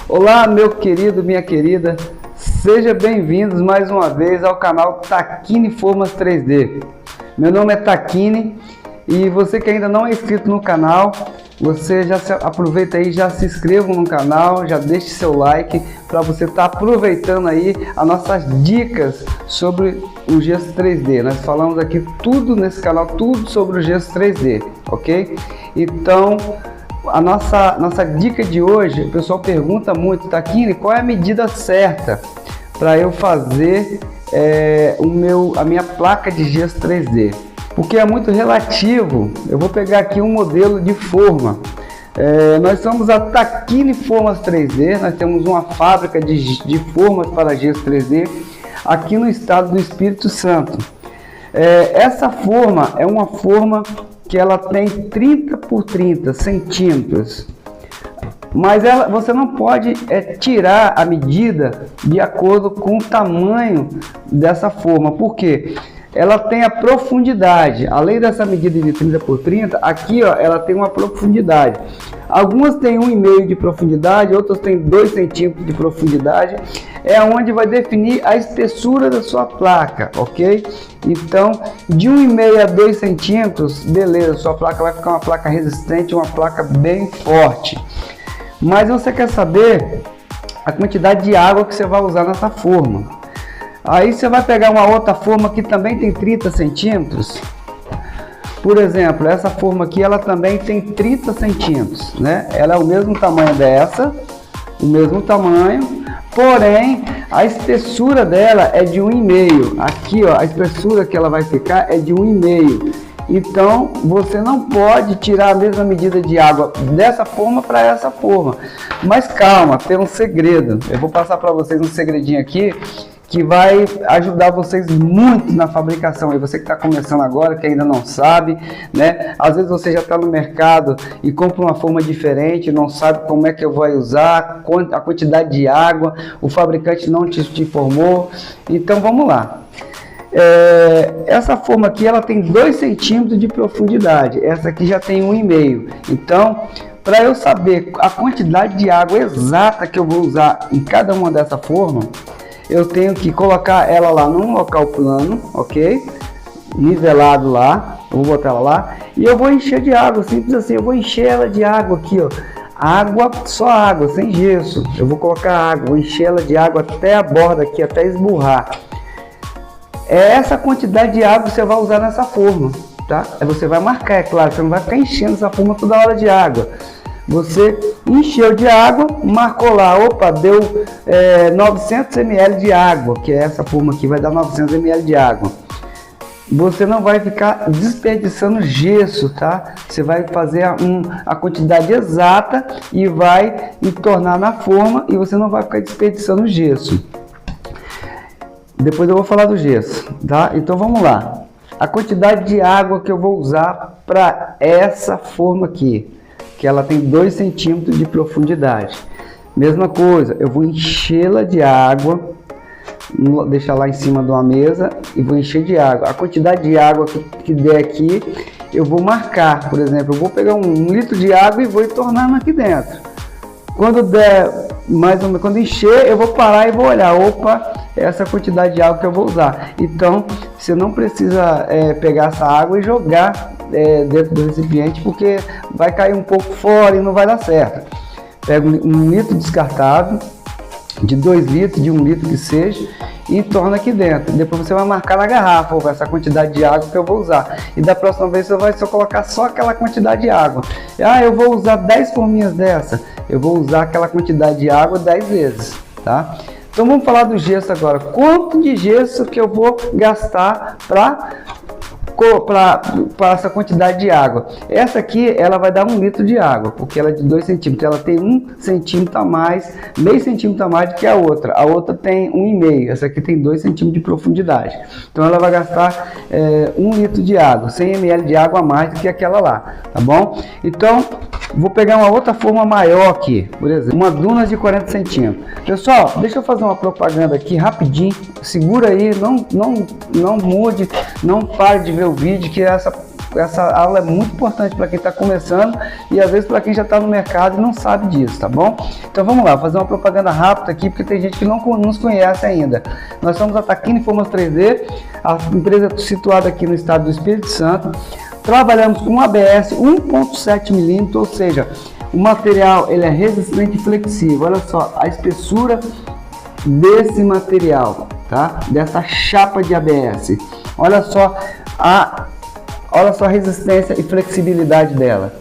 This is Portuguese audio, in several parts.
Olá, meu querido, minha querida, seja bem-vindos mais uma vez ao canal Takini Formas 3D. Meu nome é Takini e você que ainda não é inscrito no canal, você já aproveita aí, já se inscreva no canal, já deixe seu like para você estar aproveitando aí as nossas dicas sobre o gesso 3D. Nós falamos aqui tudo nesse canal, tudo sobre o gesso 3D, ok? Então, a nossa dica de hoje, o pessoal pergunta muito, Takini, qual é a medida certa para eu fazer a minha placa de gesso 3D? Porque é muito relativo. Eu vou pegar aqui um modelo de forma. Nós somos a Takini Formas 3D, nós temos uma fábrica de formas para gesso 3D aqui no estado do Espírito Santo. Essa forma é uma forma que ela tem 30 por 30 centímetros, mas você não pode tirar a medida de acordo com o tamanho dessa forma, porque ela tem a profundidade. Além dessa medida de 30 por 30, aqui ó, ela tem uma profundidade. Algumas têm 1,5 de profundidade, outras têm 2 centímetros de profundidade. É onde vai definir a espessura da sua placa, ok? Então, de 1,5 a 2 centímetros, beleza, sua placa vai ficar uma placa resistente, uma placa bem forte. Mas você quer saber a quantidade de água que você vai usar nessa forma. Aí você vai pegar uma outra forma que também tem 30 centímetros. Por exemplo, essa forma aqui, ela também tem 30 centímetros, né? Ela é o mesmo tamanho dessa, o mesmo tamanho, porém, a espessura dela é de 1,5. Aqui, ó, a espessura que ela vai ficar é de 1,5. Então, você não pode tirar a mesma medida de água dessa forma para essa forma. Mas calma, tem um segredo. Eu vou passar para vocês um segredinho aqui que vai ajudar vocês muito na fabricação. E você que está começando agora, que ainda não sabe, né? Às vezes você já está no mercado e compra uma forma diferente, não sabe como é que eu vou usar, a quantidade de água, o fabricante não te informou. Então vamos lá. Essa forma aqui, ela tem 2 centímetros de profundidade, essa aqui já tem 1,5. Então, para eu saber a quantidade de água exata que eu vou usar em cada uma dessa forma, eu tenho que colocar ela lá num local plano, ok? Nivelado lá, eu vou botar ela lá e eu vou encher de água, simples assim. Eu vou encher ela de água aqui, ó. Água, só água, sem gesso. Eu vou colocar água, vou encher ela de água até a borda aqui, até esburrar. É essa quantidade de água que você vai usar nessa forma, tá? Você vai marcar, é claro, você não vai ficar enchendo essa forma toda hora de água. Você encheu de água, marcou lá, opa, deu 900 ml de água, que é essa forma aqui, vai dar 900 ml de água. Você não vai ficar desperdiçando gesso, tá? Você vai fazer a quantidade exata e vai entornar na forma e você não vai ficar desperdiçando gesso. Depois eu vou falar do gesso, tá? Então vamos lá. A quantidade de água que eu vou usar para essa forma aqui, que ela tem 2 centímetros de profundidade. Mesma coisa, eu vou enchê-la de água, deixar lá em cima de uma mesa e vou encher de água. A quantidade de água que der aqui, eu vou marcar. Por exemplo, eu vou pegar 1 litro de água e vou entornando aqui dentro. Quando der mais ou menos, quando encher, eu vou parar e vou olhar, opa, essa quantidade de água que eu vou usar. Então, você não precisa pegar essa água e jogar dentro do recipiente, porque vai cair um pouco fora e não vai dar certo. Pega 1 litro descartável, de 2 litros, de 1 litro que seja, e entorna aqui dentro. Depois você vai marcar na garrafa essa quantidade de água que eu vou usar. E da próxima vez você vai só colocar só aquela quantidade de água. Eu vou usar 10 forminhas dessa. Eu vou usar aquela quantidade de água 10 vezes, tá? Então vamos falar do gesso agora. Quanto de gesso que eu vou gastar para essa quantidade de água? Essa aqui, ela vai dar 1 litro de água, porque ela é de 2 centímetros. Ela tem 1 centímetro a mais, meio centímetro a mais do que a outra. A outra tem 1,5. Essa aqui tem 2 centímetros de profundidade. Então ela vai gastar 1 litro de água, 100 ml de água a mais do que aquela lá, tá bom? Então, vou pegar uma outra forma maior aqui, por exemplo, uma duna de 40 centímetros. Pessoal, deixa eu fazer uma propaganda aqui rapidinho. Segura aí, não mude, não pare de ver o vídeo, que essa aula é muito importante para quem está começando e às vezes para quem já está no mercado e não sabe disso, tá bom? Então vamos lá, fazer uma propaganda rápida aqui, porque tem gente que não nos conhece ainda. Nós somos a Taquini Formas 3D, a empresa situada aqui no estado do Espírito Santo. Trabalhamos com ABS 1.7 mm, ou seja, o material ele é resistente e flexível. Olha só a espessura desse material, tá? Dessa chapa de ABS. Olha só a resistência e flexibilidade dela.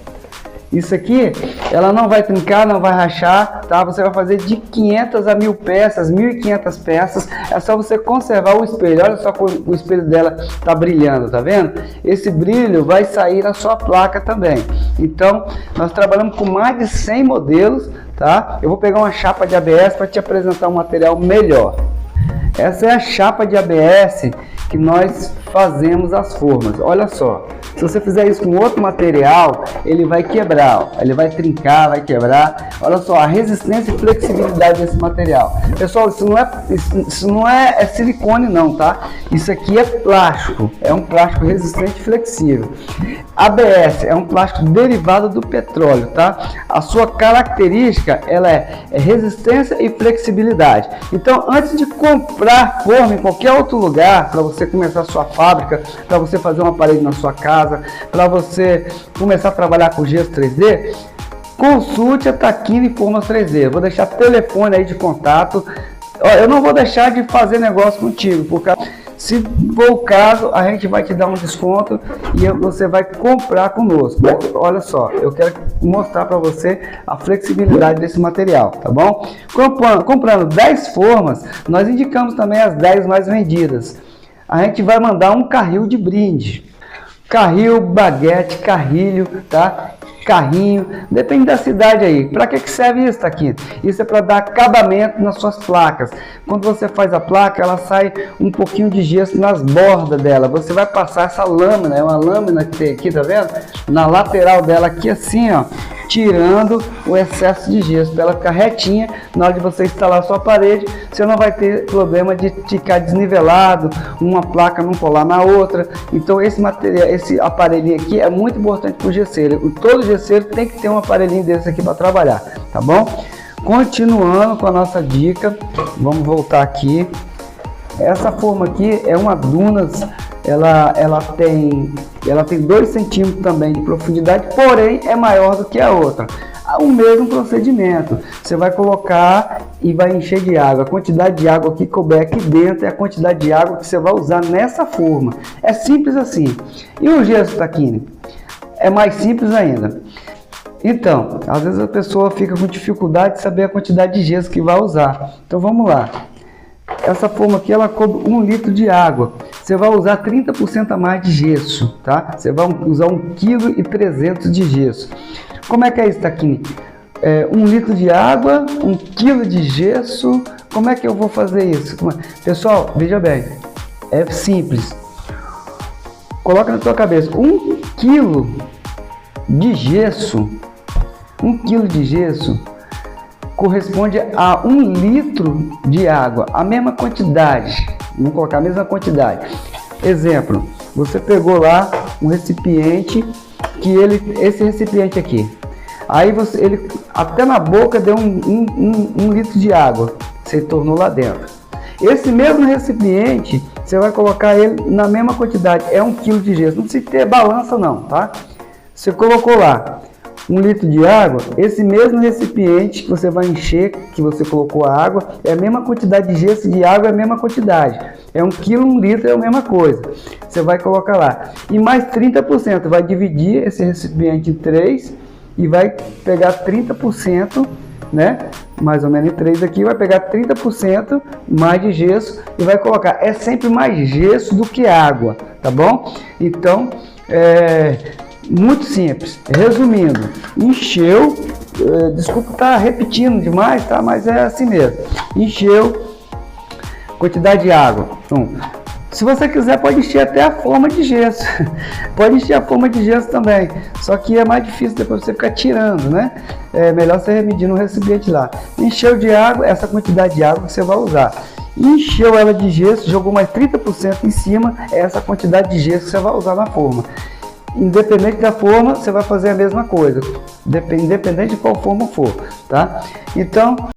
Isso aqui, ela não vai trincar, não vai rachar, tá? Você vai fazer de 500 a 1000 peças, 1500 peças. É só você conservar o espelho. Olha só como o espelho dela tá brilhando, tá vendo? Esse brilho vai sair na sua placa também. Então, nós trabalhamos com mais de 100 modelos, tá? Eu vou pegar uma chapa de ABS para te apresentar um material melhor. Essa é a chapa de ABS que nós fazemos as formas. Olha só, se você fizer isso com outro material, ele vai quebrar, ó. Ele vai trincar, vai quebrar. Olha só a resistência e flexibilidade desse material. Pessoal, isso não é silicone não, tá? Isso aqui é plástico, é um plástico resistente e flexível. ABS é um plástico derivado do petróleo, tá? A sua característica, ela é resistência e flexibilidade. Então, antes de comprar forma em qualquer outro lugar, para você começar a sua fábrica, para você fazer uma parede na sua casa, para você começar a trabalhar com gesso 3D, consulte a Taquini Formas 3D. Vou deixar telefone aí de contato. Eu não vou deixar de fazer negócio contigo, porque se for o caso, a gente vai te dar um desconto e você vai comprar conosco. Olha só, eu quero mostrar para você a flexibilidade desse material, tá bom? Comprando 10 formas, nós indicamos também as 10 mais vendidas. A gente vai mandar um carril de brinde. Carril, baguete, carrilho, tá? Carrinho, depende da cidade aí. Para que serve isso aqui? Isso é para dar acabamento nas suas placas. Quando você faz a placa, ela sai um pouquinho de gesso nas bordas dela. Você vai passar essa lâmina, é uma lâmina que tem aqui, tá vendo? Na lateral dela aqui assim, ó, tirando o excesso de gesso para ela ficar retinha. Na hora de você instalar a sua parede, você não vai ter problema de ficar desnivelado, uma placa não colar na outra. Então esse material, esse aparelhinho aqui é muito importante para o gesseiro. Todo gesseiro tem que ter um aparelhinho desse aqui para trabalhar, tá bom? Continuando com a nossa dica, vamos voltar aqui. Essa forma aqui é uma Dunas, ela tem 2 centímetros também de profundidade, porém é maior do que a outra. O mesmo procedimento, você vai colocar e vai encher de água. A quantidade de água que couber aqui dentro é a quantidade de água que você vai usar nessa forma. É simples assim. E o gesso Taquini? É mais simples ainda. Então, às vezes a pessoa fica com dificuldade de saber a quantidade de gesso que vai usar. Então vamos lá. Essa forma aqui, ela cobre 1 litro de água. Você vai usar 30% a mais de gesso, tá? Você vai usar 1,3 kg de gesso. Como é que é isso, Taquini? 1 litro de água, 1 kg de gesso. Como é que eu vou fazer isso? Pessoal, veja bem, é simples. Coloca na tua cabeça, 1 kg de gesso, 1 kg de gesso corresponde a 1 litro de água, a mesma quantidade. Vamos colocar a mesma quantidade. Exemplo, você pegou lá um recipiente, esse recipiente aqui, aí ele até na boca deu um litro de água, você tornou lá dentro. Esse mesmo recipiente, você vai colocar ele na mesma quantidade, é 1 kg de gesso, não precisa ter balança não, tá? Você colocou lá 1 litro de água, esse mesmo recipiente que você vai encher, que você colocou a água, é a mesma quantidade de gesso, de água é a mesma quantidade. É 1 kg, 1 litro é a mesma coisa. Você vai colocar lá. E mais 30%, vai dividir esse recipiente em 3 e vai pegar 30%, né? Mais ou menos em 3 aqui, vai pegar 30% mais de gesso e vai colocar. É sempre mais gesso do que água, tá bom? Então, muito simples. Resumindo, encheu, desculpa estar repetindo demais, tá? Mas é assim mesmo. Encheu, quantidade de água. Então, se você quiser, pode encher até a forma de gesso. Pode encher a forma de gesso também. Só que é mais difícil depois você ficar tirando, né? É melhor você medir no recipiente lá. Encheu de água, essa quantidade de água que você vai usar. Encheu ela de gesso, jogou mais 30% em cima, é essa quantidade de gesso que você vai usar na forma. independente da forma, você vai fazer a mesma coisa, independente de qual forma for, tá? Então,